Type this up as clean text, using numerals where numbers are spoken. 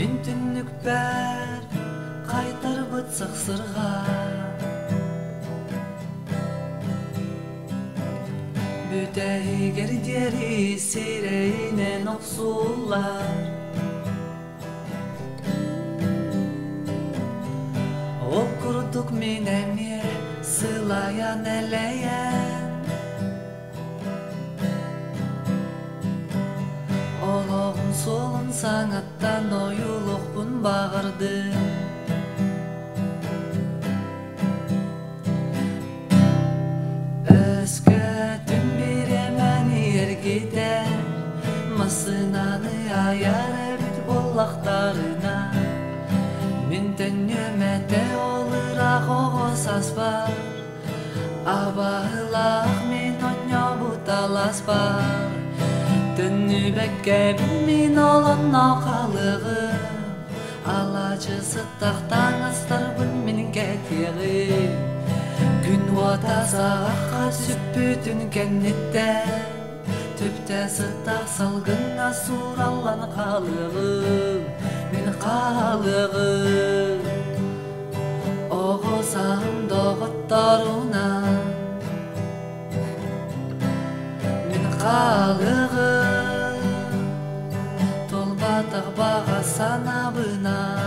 Мен түннүк бәр қайтар бұтсақ сырға. Бүтәй кердері сейрейнен оқсулар. Окурдук мен әме сылаян әләйән. Олоғын солын саңаттан ойулықпын бағырды. Өскөтін беремен ергедер, масынаны аяр әбіт болақтарына. Мен төнөмәтә олырақ оғыз аспар, абағылақ мен оньо бұталас бар. Төнүбәккә мен олон ақалығым, алачы сыттақтан астарбын менің кәтеғім. Күн отасаққа сүппүтін кәннеттен, төпті сыттақ салғына суралан қалығым, мен қалығым. Оғызам доғыттарынан, мен қалығым. Толбатық баға санабынан,